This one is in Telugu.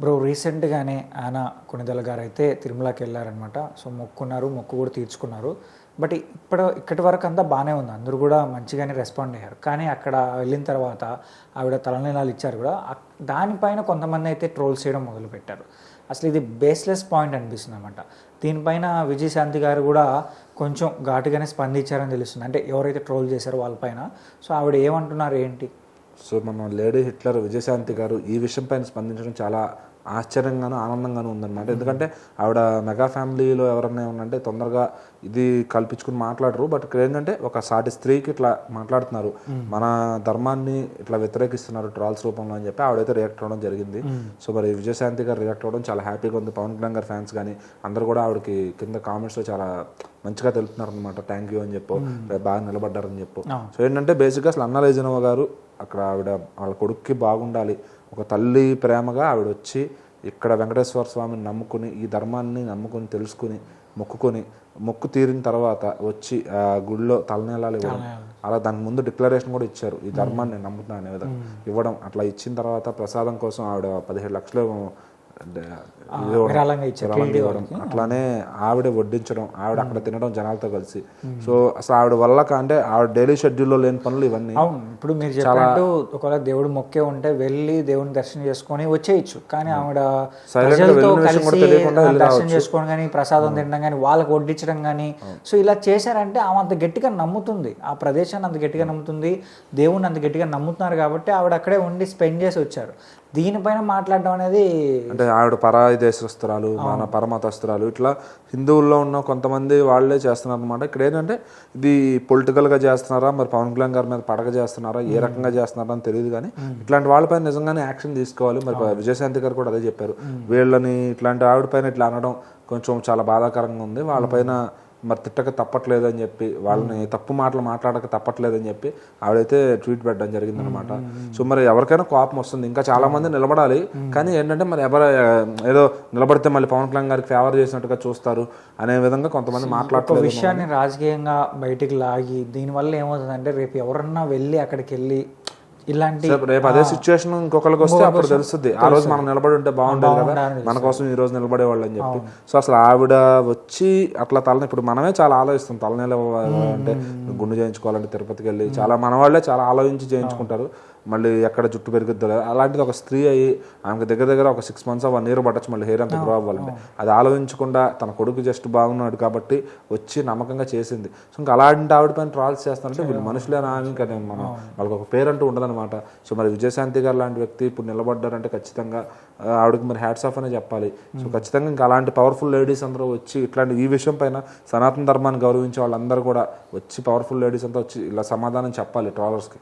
బ్రో రీసెంట్గానే ఆయన కొణిదెల గారు అయితే తిరుమలకి వెళ్ళారనమాట. సో మొక్కున్నారు, మొక్కు కూడా తీర్చుకున్నారు. బట్ ఇక్కడి వరకు అంతా బాగానే ఉంది, అందరూ కూడా మంచిగానే రెస్పాండ్ అయ్యారు. కానీ అక్కడ వెళ్ళిన తర్వాత ఆవిడ తలనీలాలు ఇచ్చారు కూడా, దానిపైన కొంతమంది అయితే ట్రోల్స్ చేయడం మొదలుపెట్టారు. అసలు ఇది బేస్లెస్ పాయింట్ అనిపిస్తుంది అనమాట. దీనిపైన విజయశాంతి గారు కూడా కొంచెం ఘాటుగానే స్పందించారని తెలుస్తుంది, అంటే ఎవరైతే ట్రోల్ చేశారో వాళ్ళపైన. సో ఆవిడ ఏమంటున్నారు ఏంటి? సో మన లేడీ హిట్లర్ విజయశాంతి గారు ఈ విషయం పైన స్పందించడం చాలా ఆశ్చర్యంగాను ఆనందంగాను ఉందన్నమాట. ఎందుకంటే ఆవిడ మెగా ఫ్యామిలీలో ఎవరన్నా ఏమన్నంటే తొందరగా ఇది కల్పించుకుని మాట్లాడరు. బట్ ఇక్కడ ఏంటంటే ఒక సాటి స్త్రీకి ఇట్లా మాట్లాడుతున్నారు, మన ధర్మాన్ని ఇట్లా వ్యతిరేకిస్తున్నారు ట్రాల్స్ రూపంలో అని చెప్పి ఆవిడైతే రియాక్ట్ అవ్వడం జరిగింది. సో మరి విజయశాంతి గారు రియాక్ట్ అవ్వడం చాలా హ్యాపీగా ఉంది. పవన్ కళ్యాణ్ గారు ఫ్యాన్స్ కానీ అందరూ కూడా ఆవిడకి కింద కామెంట్స్లో చాలా మంచిగా తెలుపుతున్నారు అనమాట. థ్యాంక్ యూ అని చెప్పు, బాగా నిలబడ్డారని చెప్పు. సో ఏంటంటే బేసిక్గా అసలు అన్నా లైజనవ గారు అక్కడ ఆవిడ వాళ్ళ కొడుక్కి బాగుండాలి, ఒక తల్లి ప్రేమగా ఆవిడ వచ్చి ఇక్కడ వెంకటేశ్వర స్వామిని నమ్ముకుని, ఈ ధర్మాన్ని నమ్ముకుని తెలుసుకుని మొక్కు తీరిన తర్వాత వచ్చి ఆ గుడిలో తలనీలాలు ఇవ్వడం, అలా దానికి ముందు డిక్లరేషన్ కూడా ఇచ్చారు, ఈ ధర్మాన్ని నమ్ముతున్నా అనే విధంగా ఇవ్వడం. అట్లా ఇచ్చిన తర్వాత ప్రసాదం కోసం ఆవిడ 17 లక్షలు ఇవ్వడం, అట్లానే ఆవిడ వడ్డించడం, ఆవిడ అక్కడ తినడం జనాలతో కలిసి. సో అసలు ఆవిడ వల్ల అంటే ఆవిడ డైలీ షెడ్యూల్లో లేని పనులు ఇవన్నీ. అవును, ఇప్పుడు మీరు చెప్పినట్టు ఒకవేళ దేవుడు మొక్కే ఉంటే వెళ్ళి దేవుని దర్శనం చేసుకొని వచ్చేయచ్చు. కానీ ఆవిడ దర్శనం చేసుకోవడం కానీ, ప్రసాదం తినడం కానీ, వాళ్ళకి వడ్డించడం కానీ, సో ఇలా చేశారంటే ఆమె అంత గట్టిగా నమ్ముతుంది, ఆ ప్రదేశాన్ని అంత గట్టిగా నమ్ముతుంది, దేవుణ్ణి అంత గట్టిగా నమ్ముతున్నారు కాబట్టి ఆవిడ అక్కడే ఉండి స్పెండ్ చేసి వచ్చారు. దీనిపైన మాట్లాడడం అనేది అంటే ఆవిడ పరాయి దేశస్తురాలు, మన పరమతస్తురాలు, ఇట్లా హిందువుల్లో ఉన్న కొంతమంది వాళ్ళే చేస్తున్నారు అనమాట. ఇక్కడ ఏంటంటే ఇది పొలిటికల్గా చేస్తున్నారా, మరి పవన్ కళ్యాణ్ గారి మీద పడగ చేస్తున్నారా, ఏ రకంగా చేస్తున్నారా అని తెలియదు. కానీ ఇట్లాంటి వాళ్ళపైన నిజంగానే యాక్షన్ తీసుకోవాలి. మరి విజయశాంతి గారు కూడా అదే చెప్పారు, వీళ్ళని ఇట్లాంటి ఆవిడ పైన ఇట్లా అనడం కొంచెం చాలా బాధాకరంగా ఉంది, వాళ్ళపైన మరి తిట్టక తప్పట్లేదు అని చెప్పి, వాళ్ళని తప్పు మాటలు మాట్లాడక తప్పట్లేదు అని చెప్పి ఆవిడైతే ట్వీట్ పెట్టడం జరిగిందనమాట. సో మరి ఎవరికైనా కోపం వస్తుంది, ఇంకా చాలా మంది నిలబడాలి. కానీ ఏంటంటే మరి ఏదో నిలబడితే మళ్ళీ పవన్ కళ్యాణ్ గారికి ఫేవర్ చేసినట్టుగా చూస్తారు అనే విధంగా కొంతమంది మాట్లాడుతున్న విషయాన్ని రాజకీయంగా బయటికి లాగి, దీనివల్ల ఏమవుతుందంటే రేపు ఎవరన్నా వెళ్ళి అక్కడికి వెళ్ళి ఇలాంటి రేపు అదే సిచ్యువేషన్ ఇంకొకరికి వస్తే అప్పుడు తెలుస్తుంది, ఆ రోజు మనం నిలబడి ఉంటే బాగుండేది కదా, మన కోసం ఈ రోజు నిలబడేవాళ్ళు అని చెప్పి. సో అసలు ఆవిడ వచ్చి అట్లా ఇప్పుడు మనమే చాలా ఆలోచిస్తాం, తలనీల అంటే గుండు చేయించుకోవాలంటే తిరుపతికి వెళ్ళి చాలా మన వాళ్ళే చాలా ఆలోచించి చేయించుకుంటారు, మళ్ళీ ఎక్కడ జుట్టు పెరుగుద్దో. అలాంటిది ఒక స్త్రీ అయ్యి ఆమెకు దగ్గర ఒక 6 months 1 year పట్టచ్చు మళ్ళీ హెయిర్ అంతా గ్రో అవ్వాలంటే, అది ఆలోచించకుండా తన కొడుకు జస్ట్ బాగున్నాడు కాబట్టి వచ్చి నమ్మకంగా చేసింది. సో ఇంకా అలాంటి ఆవిడ పైన ట్రాల్స్ చేస్తారంటే వీళ్ళు మనుషులేనా అని, కానీ మనం వాళ్ళకి ఒక పేరు అంటూ ఉండదన్నమాట. సో మరి విజయశాంతి గారు లాంటి వ్యక్తి ఇప్పుడు నిలబడ్డారంటే ఖచ్చితంగా ఆవిడకి మరి హ్యాట్స్ ఆఫ్ అనే చెప్పాలి. సో ఖచ్చితంగా ఇంకా అలాంటి పవర్ఫుల్ లేడీస్ అందరూ వచ్చి ఇట్లాంటి ఈ విషయం పైన సనాతన ధర్మాన్ని గౌరవించే వాళ్ళందరూ కూడా వచ్చి, పవర్ఫుల్ లేడీస్ అంతా వచ్చి ఇలా సమాధానం చెప్పాలి ట్రాలర్స్కి.